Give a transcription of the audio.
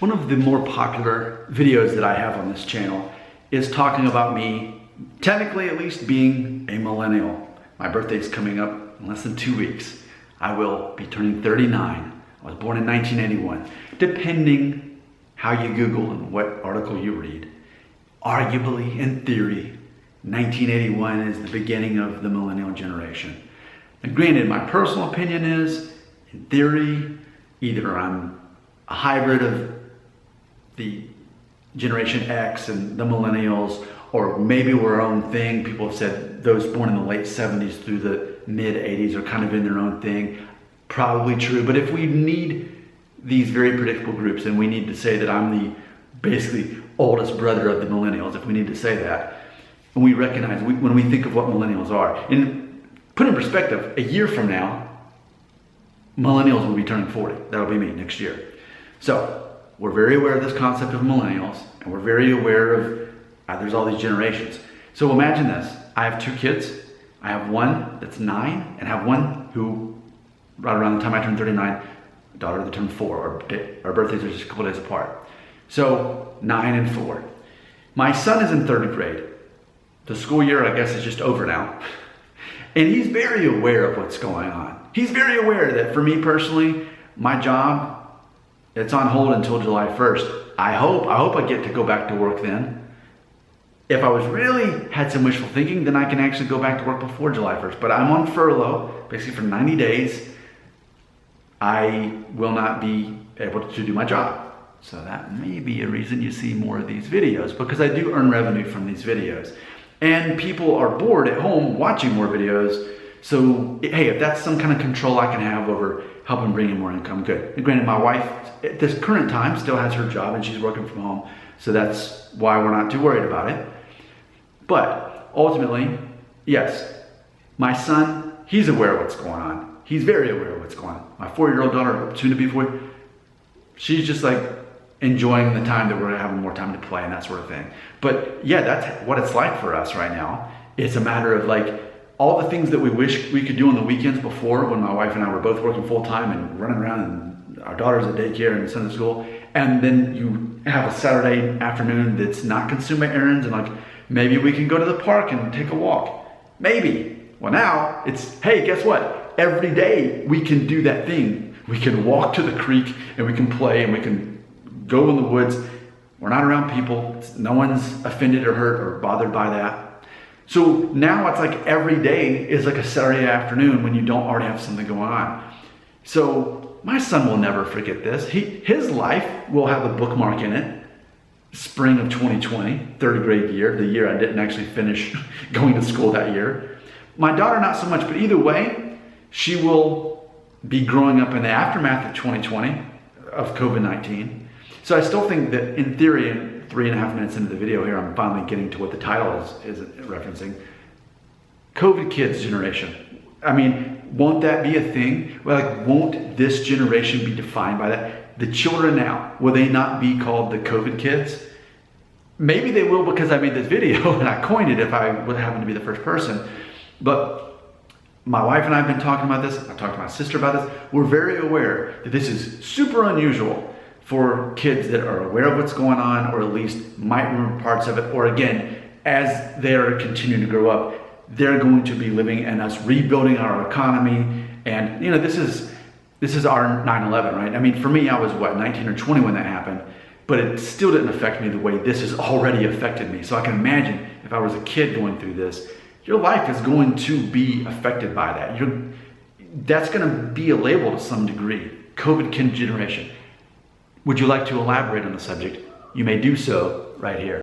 One of the more popular videos that I have on this channel is talking about me, technically at least, being a millennial. My birthday's coming up in less than 2 weeks. I will be turning 39. I was born in 1981. Depending how you Google and what article you read, arguably, in theory, 1981 is the beginning of the millennial generation. And granted, my personal opinion is, in theory, either I'm a hybrid of the Generation X and the millennials, or maybe we're our own thing. People have said those born in the late 70s through the mid 80s are kind of in their own thing. Probably true, but if we need these very predictable groups, and we need to say that I'm the basically oldest brother of the millennials, if we need to say that, and we recognize when we think of what millennials are, and put in perspective, a year from now, millennials will be turning 40. That'll be me next year. So we're very aware of this concept of millennials, and we're very aware of there's all these generations. So imagine this. I have 2 kids. I have one that's 9, and I have one who, right around the time I turned 39, daughter that turned 4. Our birthdays are just a couple days apart. So 9 and 4. My son is in 3rd grade. The school year, I guess, is just over now. And he's very aware of what's going on. He's very aware that for me personally, my job, it's on hold until July 1st. I hope I get to go back to work then. If I was really had some wishful thinking, then I can actually go back to work before July 1st. But I'm on furlough, basically for 90 days. I will not be able to do my job. So that may be a reason you see more of these videos, because I do earn revenue from these videos. And people are bored at home watching more videos. So, hey, if that's some kind of control I can have over helping bring in more income, good. And granted, my wife at this current time still has her job and she's working from home. So that's why we're not too worried about it. But ultimately, yes, my son, he's aware of what's going on. He's very aware of what's going on. My 4-year-old daughter, soon to be 4, she's just like enjoying the time that we're having more time to play and that sort of thing. But yeah, that's what it's like for us right now. It's a matter of like all the things that we wish we could do on the weekends before, when my wife and I were both working full time and running around, and our daughter's at daycare and Sunday school. And then you have a Saturday afternoon that's not consumed by errands, and like, maybe we can go to the park and take a walk. Maybe. Well, now it's, hey, guess what? Every day we can do that thing. We can walk to the creek and we can play and we can go in the woods. We're not around people. No one's offended or hurt or bothered by that. So now it's like every day is like a Saturday afternoon when you don't already have something going on. So my son will never forget this. His life will have a bookmark in it. Spring of 2020, 3rd grade year, the year I didn't actually finish going to school that year. My daughter, not so much, but either way, she will be growing up in the aftermath of 2020, of COVID-19. So I still think that in theory, in 3.5 minutes into the video here, I'm finally getting to what the title is referencing. COVID kids generation. I mean, won't that be a thing? Well, like, won't this generation be defined by that? The children now, will they not be called the COVID kids? Maybe they will, because I made this video and I coined it if I would happen to be the first person. But my wife and I have been talking about this. I've talked to my sister about this. We're very aware that this is super unusual for kids that are aware of what's going on, or at least might remember parts of it. Or again, as they're continuing to grow up, they're going to be living and us rebuilding our economy. And you know, this is our 9/11, right? I mean, for me, I was what, 19 or 20 when that happened, but it still didn't affect me the way this has already affected me. So I can imagine if I was a kid going through this, your life is going to be affected by that. That's going to be a label to some degree. COVID kid generation. Would you like to elaborate on the subject? You may do so right here.